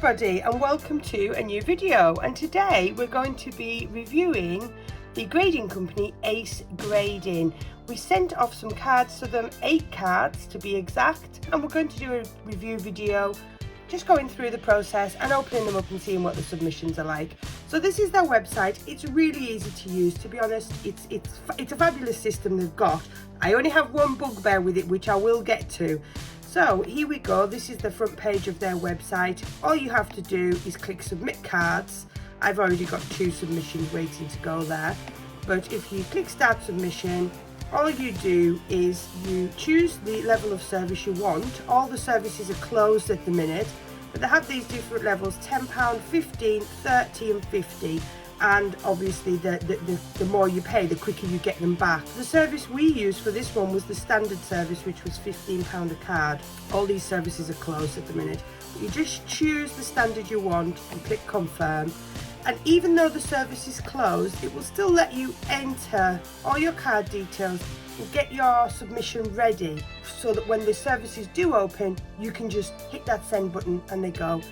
everybody and welcome to a new video, and today we're going to be reviewing the grading company Ace Grading. We sent off some cards to them, 8 cards to be exact, and we're going to do a review video just going through the process and opening them up and seeing what the submissions are like. So this is their website. It's really easy to use, to be honest. It's a fabulous system they've got. I only have one bugbear with it, which I will get to. So here we go. This is the front page of their website. All you have to do is click submit cards. I've already got 2 submissions waiting to go there, but if you click start submission, all you do is you choose the level of service you want. All the services are closed at the minute, but they have these different levels: £10, £15, £30 and £50. And obviously the more you pay, the quicker you get them back. The service we used for this one was the standard service, which was £15 a card. All these services are closed at the minute. You just choose the standard you want and click confirm. And even though the service is closed, it will still let you enter all your card details and get your submission ready, so that when the services do open, you can just hit that send button and they go.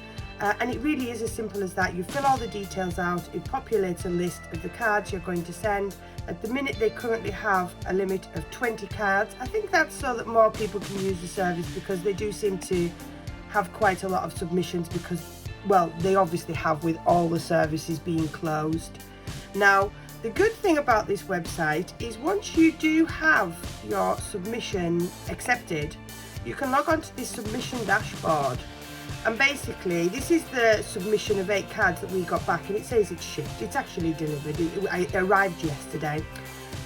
And it really is as simple as that. You fill all the details out, it populates a list of the cards you're going to send. At the minute they currently have a limit of 20 cards. I think that's so that more people can use the service, because they do seem to have quite a lot of submissions, because, well, they obviously have, with all the services being closed. Now, the good thing about this website is once you do have your submission accepted, you can log on to this submission dashboard. And basically, this is the submission of 8 cards that we got back, and it says it's shipped. It's actually delivered. It arrived yesterday.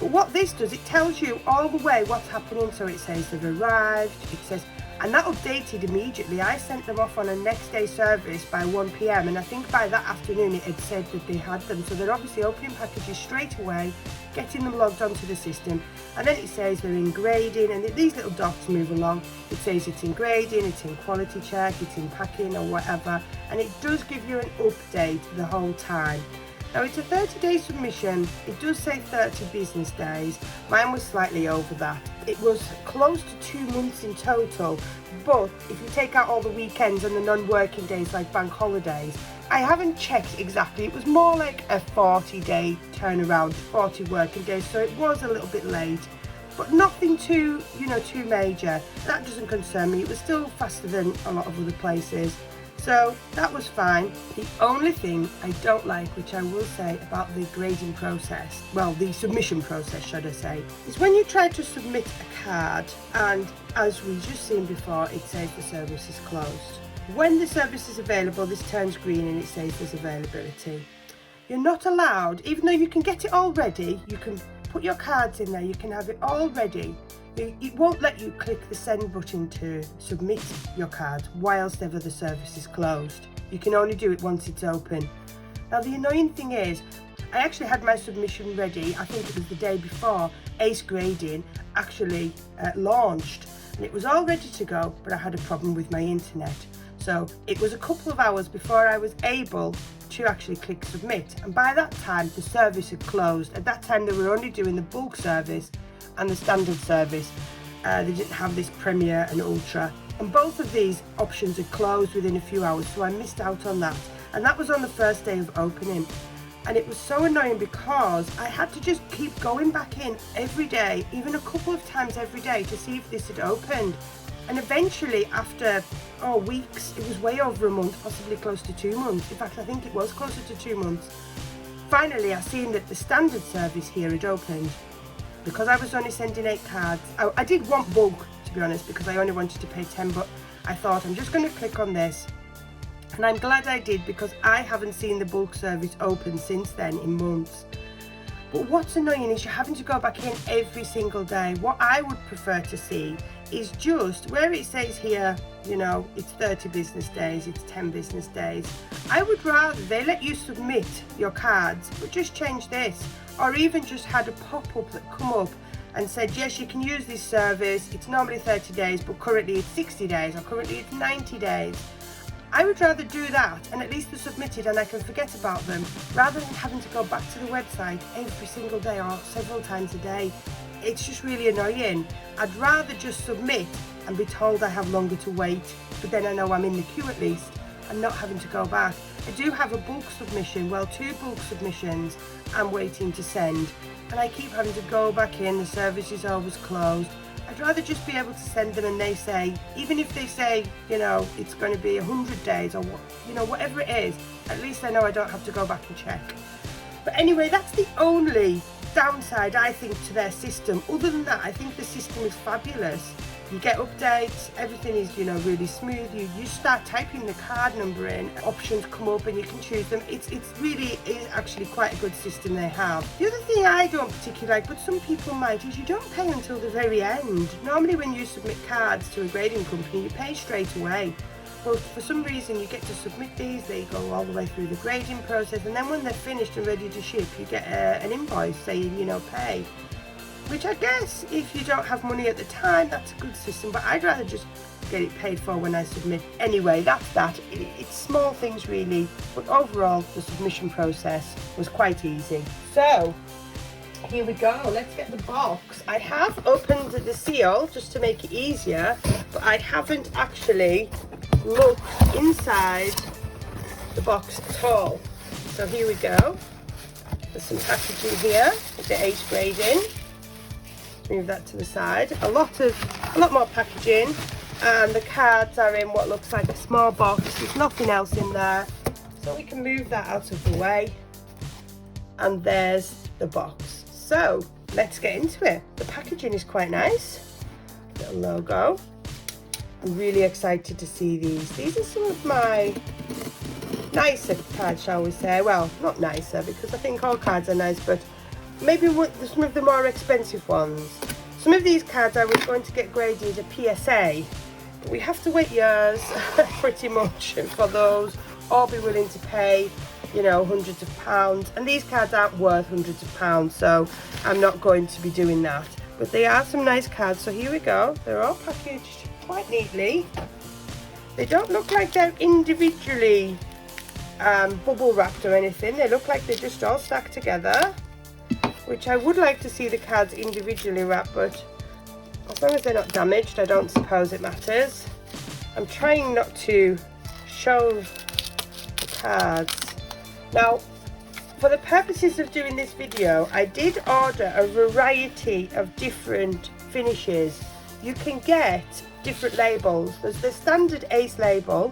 But what this does, it tells you all the way what's happening. So it says they've arrived, it says, and that updated immediately. I sent them off on a next day service by 1 PM, and I think by that afternoon it had said that they had them. So they're obviously opening packages straight away, getting them logged onto the system, and then it says they're in grading, and these little dots move along. It says it's in grading, it's in quality check, it's in packing or whatever, and it does give you an update the whole time. Now, it's a 30-day submission. It does say 30 business days. Mine was slightly over that. It was close to 2 months in total, but if you take out all the weekends and the non-working days like bank holidays, I haven't checked exactly. It was more like a 40-day turnaround, 40 working days, so it was a little bit late, but nothing too major. That doesn't concern me. It was still faster than a lot of other places. So that was fine. The only thing I don't like, which I will say about the grading process, well, the submission process, should I say, is when you try to submit a card, and as we've just seen before, it says the service is closed. When the service is available, this turns green and it says there's availability. You're not allowed, even though you can get it all ready, you can put your cards in there, you can have it all ready. It won't let you click the send button to submit your card whilst ever the service is closed. You can only do it once it's open. Now, the annoying thing is, I actually had my submission ready. I think it was the day before Ace Grading actually launched, and it was all ready to go, but I had a problem with my internet. So it was a couple of hours before I was able to actually click submit, and by that time the service had closed. At that time they were only doing the bulk service and the standard service. They didn't have this Premier and Ultra, and both of these options had closed within a few hours, so I missed out on that. And that was on the first day of opening, and it was so annoying because I had to just keep going back in every day, even a couple of times every day, to see if this had opened. And eventually, after weeks, it was way over a month, possibly close to 2 months. In fact, I think it was closer to 2 months. Finally, I seen that the standard service here had opened. Because I was only sending 8 cards, I did want bulk, to be honest, because I only wanted to pay 10, but I thought I'm just going to click on this. And I'm glad I did, because I haven't seen the bulk service open since then in months. But what's annoying is you're having to go back in every single day. What I would prefer to see is just where it says here, it's 30 business days, it's 10 business days. I would rather they let you submit your cards, but just change this, or even just had a pop-up that come up and said, yes, you can use this service. It's normally 30 days, but currently it's 60 days, or currently it's 90 days. I would rather do that, and at least they're submitted and I can forget about them, rather than having to go back to the website every single day or several times a day. It's just really annoying. I'd rather just submit and be told I have longer to wait, but then I know I'm in the queue at least, and not having to go back. I do have a bulk submission, well, 2 bulk submissions I'm waiting to send, and I keep having to go back in, the service is always closed. I'd rather just be able to send them and they say, even if they say, you know, it's going to be 100 days or, you know, whatever it is, at least I know I don't have to go back and check. But anyway, that's the only downside I think to their system. Other than that, I think the system is fabulous. You get updates, everything is, you know, really smooth. You start typing the card number in, options come up and you can choose them. It's really is actually quite a good system they have. The other thing I don't particularly like, but some people might, is you don't pay until the very end. Normally when you submit cards to a grading company, you pay straight away. But for some reason you get to submit these, they go all the way through the grading process, and then when they're finished and ready to ship, you get an invoice saying, you know, pay. Which I guess if you don't have money at the time, that's a good system, but I'd rather just get it paid for when I submit. Anyway, that's that. It's small things really, but overall the submission process was quite easy. So here we go, let's get the box. I have opened the seal just to make it easier, but I haven't actually looked inside the box at all. So here we go. There's some packaging here with the Ace grading. Move that to the side. A lot more packaging, and the cards are in what looks like a small box. There's nothing else in there, so we can move that out of the way. And there's the box. So let's get into it. The packaging is quite nice. Little logo. I'm really excited to see these. These are some of my nicer cards, shall we say. Well, not nicer, because I think all cards are nice, but maybe some of the more expensive ones. Some of these cards I was going to get graded a PSA, but we have to wait years pretty much for those, or be willing to pay, you know, hundreds of pounds. And these cards aren't worth hundreds of pounds, so I'm not going to be doing that. But they are some nice cards, so here we go. They're all packaged quite neatly. They don't look like they're individually bubble wrapped or anything. They look like they're just all stacked together, which I would like to see the cards individually wrapped, but as long as they're not damaged, I don't suppose it matters. I'm trying not to show the cards. Now, for the purposes of doing this video, I did order a variety of different finishes. You can get different labels. There's the standard Ace label,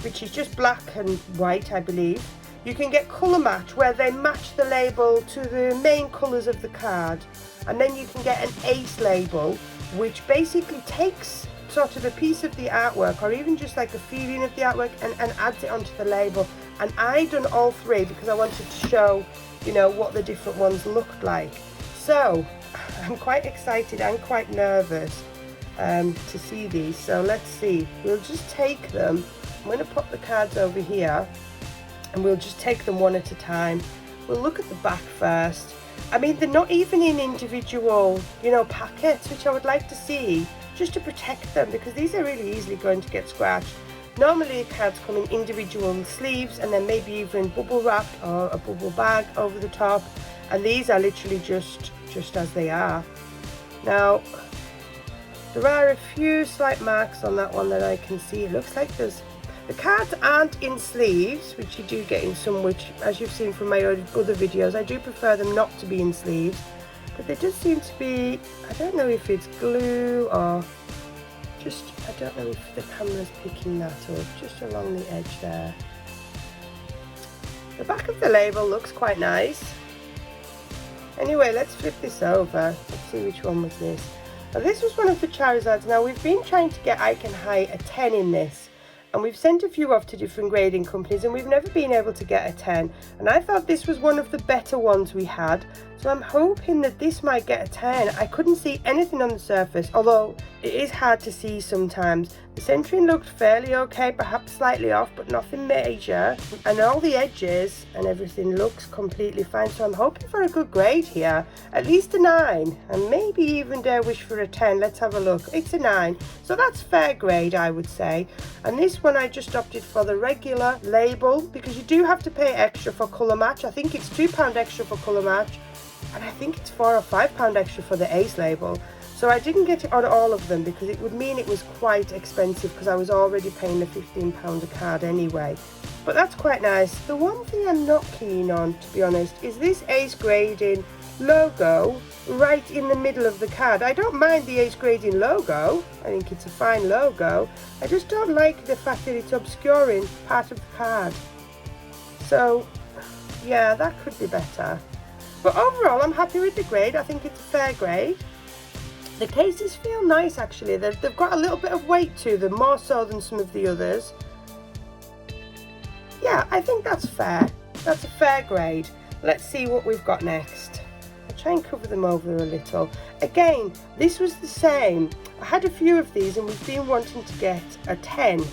which is just black and white, I believe. You can get colour match, where they match the label to the main colours of the card. And then you can get an Ace label, which basically takes sort of a piece of the artwork, or even just like a feeling of the artwork, and adds it onto the label. And I done all three because I wanted to show, you know, what the different ones looked like. So I'm quite excited and quite nervous to see these. So let's see. We'll just take them. I'm going to pop the cards over here, and we'll just take them one at a time. We'll look at the back first. I mean, they're not even in individual, you know, packets, which I would like to see, just to protect them, because these are really easily going to get scratched. Normally cards come in individual sleeves, and then maybe even bubble wrapped or a bubble bag over the top, and these are literally just as they are. Now, there are a few slight marks on that one that I can see. It looks like the cards aren't in sleeves, which you do get in some, which, as you've seen from my other videos, I do prefer them not to be in sleeves. But they just seem to be, I don't know if it's glue or just, I don't know if the camera's picking that up, just along the edge there. The back of the label looks quite nice. Anyway, let's flip this over. Let's see which one was this. Now, this was one of the Charizards. Now, we've been trying to get I Can High a 10 in this, and we've sent a few off to different grading companies, and we've never been able to get a 10. And I thought this was one of the better ones we had, so I'm hoping that this might get a 10. I couldn't see anything on the surface, although it is hard to see sometimes. The centering looked fairly okay, perhaps slightly off, but nothing major. And all the edges and everything looks completely fine, so I'm hoping for a good grade here. At least a 9, and maybe even dare wish for a 10. Let's have a look. It's a 9, so that's fair grade, I would say. And this one I just opted for the regular label, because you do have to pay extra for colour match. I think it's £2 extra for colour match, and I think it's £4 or £5 extra for the Ace label. So I didn't get it on all of them because it would mean it was quite expensive because I was already paying the £15 a card anyway. But that's quite nice. The one thing I'm not keen on, to be honest, is this Ace Grading logo right in the middle of the card. I don't mind the Ace Grading logo. I think it's a fine logo. I just don't like the fact that it's obscuring part of the card. So, yeah, that could be better. But overall, I'm happy with the grade. I think it's a fair grade. The cases feel nice, actually. They've got a little bit of weight to them, more so than some of the others. Yeah, I think that's fair. That's a fair grade. Let's see what we've got next. I'll try and cover them over a little. Again, this was the same. I had a few of these and we've been wanting to get a 10.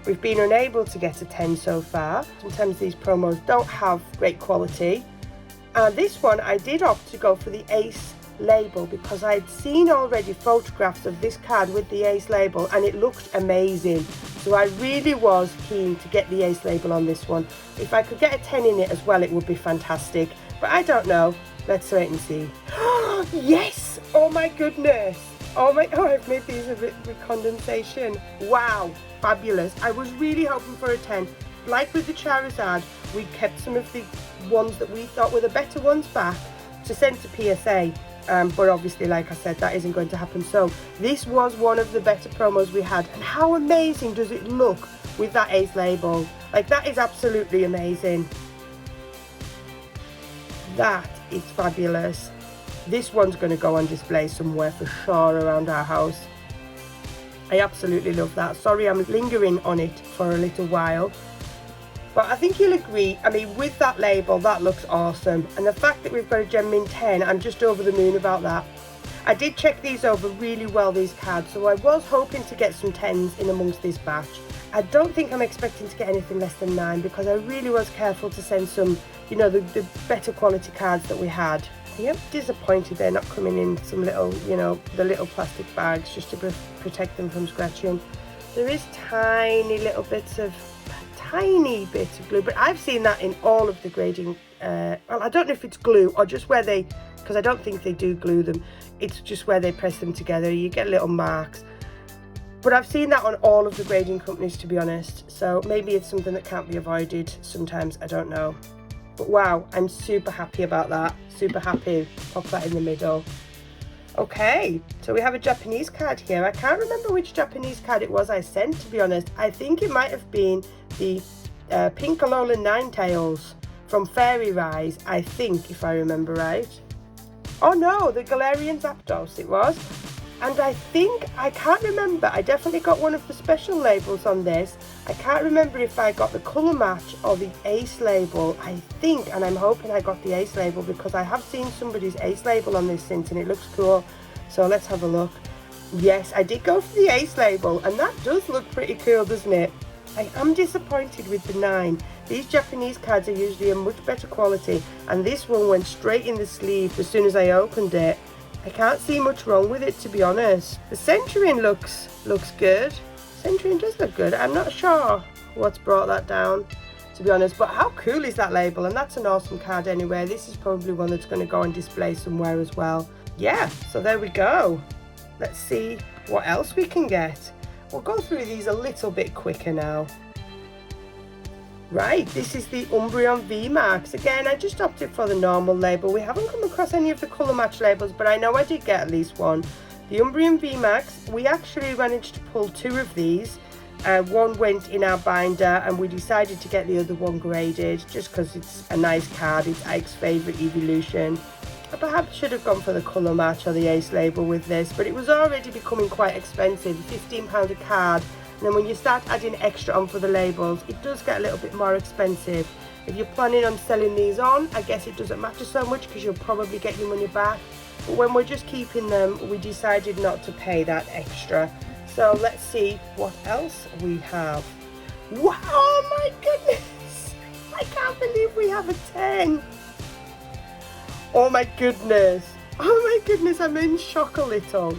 We've been unable to get a 10 so far. Sometimes these promos don't have great quality. This one I did opt to go for the Ace label because I'd seen already photographs of this card with the Ace label and it looked amazing. So I really was keen to get the Ace label on this one. If I could get a 10 in it as well, it would be fantastic. But I don't know. Let's wait and see. Yes! Oh my goodness! Oh, I've made these a bit with condensation. Wow, fabulous. I was really hoping for a 10. Like with the Charizard, we kept some of the ones that we thought were the better ones back to send to PSA. But obviously, like I said, that isn't going to happen. So this was one of the better promos we had. And how amazing does it look with that Ace label? Like, that is absolutely amazing. That is fabulous. This one's going to go on display somewhere for sure around our house. I absolutely love that. Sorry, I'm lingering on it for a little while. But I think you'll agree, I mean, with that label, that looks awesome. And the fact that we've got a Gem Min 10, I'm just over the moon about that. I did check these over really well, these cards, so I was hoping to get some 10s in amongst this batch. I don't think I'm expecting to get anything less than 9 because I really was careful to send some, you know, the better quality cards that we had. I am disappointed they're not coming in some little, you know, the little plastic bags just to protect them from scratching. There is tiny little bits of tiny bit of glue, but I've seen that in all of the grading. Well, I don't know if it's glue or just where they, because I don't think they do glue them, it's just where they press them together, you get little marks. But I've seen that on all of the grading companies, to be honest, so maybe it's something that can't be avoided sometimes, I don't know. But wow, I'm super happy about that, super happy. Pop that in the middle. Okay, so we have a Japanese card here. I can't remember which Japanese card it was I sent, to be honest. I think it might have been the Pink Alolan Ninetales from Fairy Rise, I think, if I remember right. Oh no, the Galarian Zapdos it was. And I think, I can't remember, I definitely got one of the special labels on this. I can't remember if I got the colour match or the Ace label, I think, and I'm hoping I got the Ace label because I have seen somebody's Ace label on this since and it looks cool. So let's have a look. Yes, I did go for the Ace label and that does look pretty cool, doesn't it? I am disappointed with the 9. These Japanese cards are usually a much better quality and this one went straight in the sleeve as soon as I opened it. I can't see much wrong with it, to be honest. The Centurion looks good. Centurion does look good. I'm not sure what's brought that down, to be honest. But how cool is that label? And that's an awesome card anyway. This is probably one that's going to go on display somewhere as well. Yeah, so there we go. Let's see what else we can get. We'll go through these a little bit quicker now. Right, this is the Umbreon VMAX. Again, I just opted for the normal label. We haven't come across any of the colour match labels, but I know I did get at least one. The Umbreon VMAX, we actually managed to pull 2 of these. One went in our binder and we decided to get the other one graded just because it's a nice card. It's Ike's favourite evolution. I perhaps should have gone for the colour match or the Ace label with this, but it was already becoming quite expensive, £15 a card. And then when you start adding extra on for the labels, it does get a little bit more expensive. If you're planning on selling these on, I guess it doesn't matter so much because you'll probably get your money back. But when we're just keeping them, we decided not to pay that extra. So let's see what else we have. Wow, oh my goodness! I can't believe we have a 10. Oh my goodness. Oh my goodness, I'm in shock a little.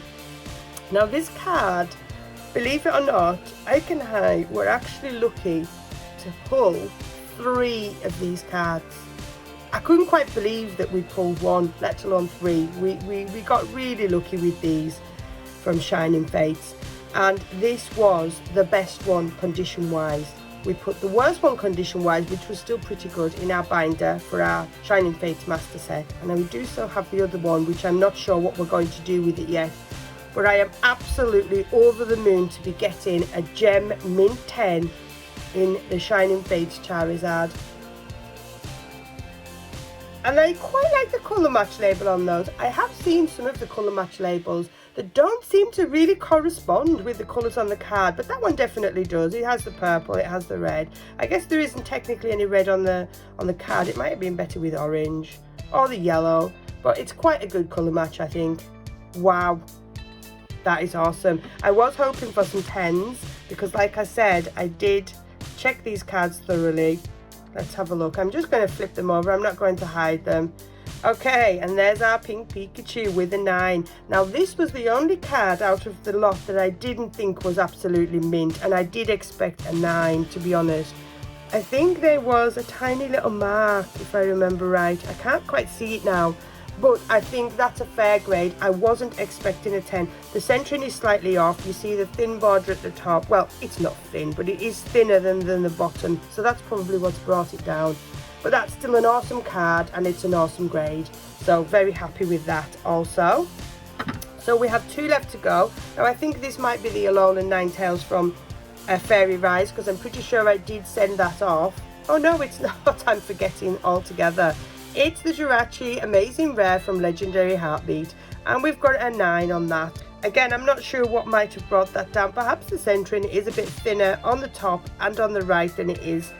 Now this card, believe it or not, Ike and I were actually lucky to pull 3 of these cards. I couldn't quite believe that we pulled one, let alone three. We got really lucky with these from Shining Fates, and this was the best one condition wise. We put the worst one condition wise, which was still pretty good, in our binder for our Shining Fates master set, and then we do still have the other one, which I'm not sure what we're going to do with it yet, but I am absolutely over the moon to be getting a gem mint 10 in the Shining Fates Charizard. And I quite like the colour match label on those. I have seen some of the colour match labels that don't seem to really correspond with the colours on the card, but that one definitely does. It has the purple, it has the red. I guess there isn't technically any red on the card. It might have been better with orange or the yellow, but it's quite a good colour match, I think. Wow, that is awesome. I was hoping for some 10s because, like I said, I did check these cards thoroughly. Let's have a look. I'm just going to flip them over. I'm not going to hide them. Okay, and there's our pink Pikachu with a 9. Now, this was the only card out of the lot that I didn't think was absolutely mint, and I did expect a 9, to be honest. I think there was a tiny little mark, if I remember right. I can't quite see it now, but I think that's a fair grade. I wasn't expecting a 10. The centering is slightly off. You see the thin border at the top. Well, it's not thin, but it is thinner than the bottom, so that's probably what's brought it down. But that's still an awesome card, and it's an awesome grade, so very happy with that also. So we have 2 left to go. Now I think this might be the Alolan Ninetales from Fairy Rise, because I'm pretty sure I did send that off. Oh no, it's not. I'm forgetting altogether. It's the Jirachi Amazing Rare from Legendary Heartbeat, and we've got a 9 on that. Again, I'm not sure what might have brought that down. Perhaps the centering is a bit thinner on the top and on the right than it is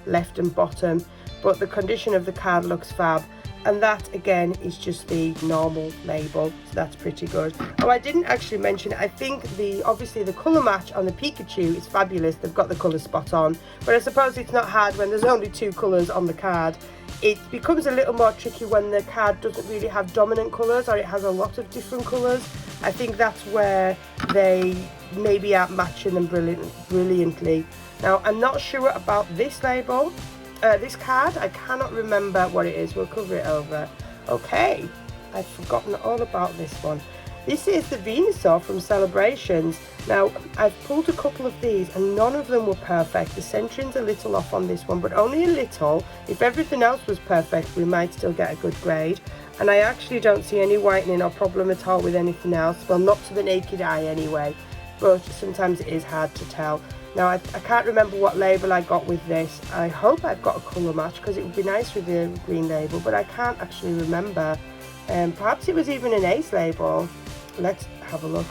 left and bottom, but the condition of the card looks fab, and that again is just the normal label, so that's pretty good. Oh, I didn't actually mention, I think obviously the colour match on the Pikachu is fabulous. They've got the colour spot on, but I suppose it's not hard when there's only 2 colours on the card. It becomes a little more tricky when the card doesn't really have dominant colours, or it has a lot of different colours. I think that's where they maybe aren't matching them brilliantly. Now, I'm not sure about this label, this card. I cannot remember what it is. We'll cover it over. Okay, I've forgotten all about this one. This is the Venusaur from Celebrations. Now, I've pulled a couple of these and none of them were perfect. The centering's a little off on this one, but only a little. If everything else was perfect, we might still get a good grade. And I actually don't see any whitening or problem at all with anything else. Well, not to the naked eye anyway, but sometimes it is hard to tell. Now, I can't remember what label I got with this. I hope I've got a colour match, because it would be nice with the green label, but I can't actually remember. Perhaps it was even an Ace label. Let's have a look.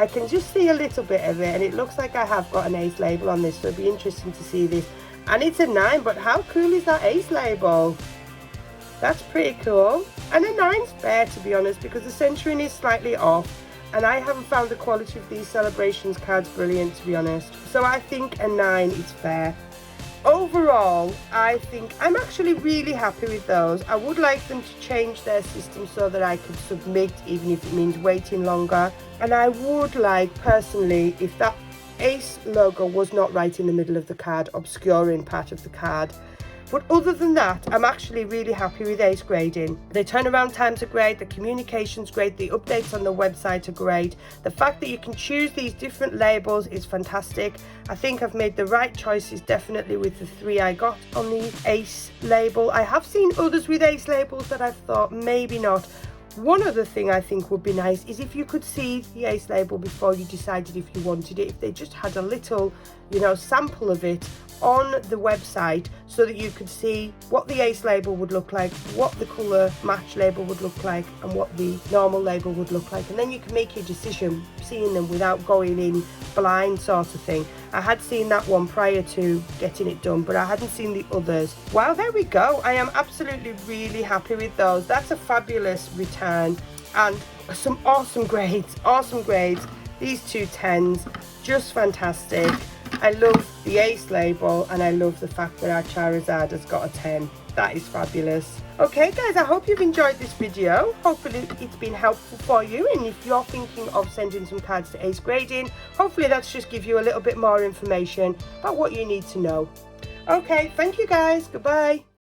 I can just see a little bit of it, and it looks like I have got an Ace label on this, so it'll be interesting to see this. And it's a 9, but how cool is that Ace label? That's pretty cool. And a 9's fair, to be honest, because the centering is slightly off, and I haven't found the quality of these Celebrations cards brilliant, to be honest. So I think a 9 is fair. Overall, I think I'm actually really happy with those. I would like them to change their system so that I could submit, even if it means waiting longer. And I would like, personally, if that Ace logo was not right in the middle of the card, obscuring part of the card. But other than that, I'm actually really happy with Ace grading. The turnaround times are great, the communication's great, the updates on the website are great. The fact that you can choose these different labels is fantastic. I think I've made the right choices, definitely, with the 3 I got on the Ace label. I have seen others with Ace labels that I've thought maybe not. One other thing I think would be nice is if you could see the Ace label before you decided if you wanted it, if they just had a little, sample of it on the website, so that you could see what the Ace label would look like, what the colour match label would look like, and what the normal label would look like, and then you can make your decision seeing them without going in blind, sort of thing. I had seen that one prior to getting it done, but I hadn't seen the others. Wow, there we go. I am absolutely really happy with those. That's a fabulous return, and some awesome grades, These 2 10s, just fantastic. I love the Ace label, and I love the fact that our Charizard has got a 10. That is fabulous. Okay guys, I hope you've enjoyed this video. Hopefully it's been helpful for you, and if you're thinking of sending some cards to Ace grading, hopefully that's just give you a little bit more information about what you need to know. Okay, thank you guys. Goodbye.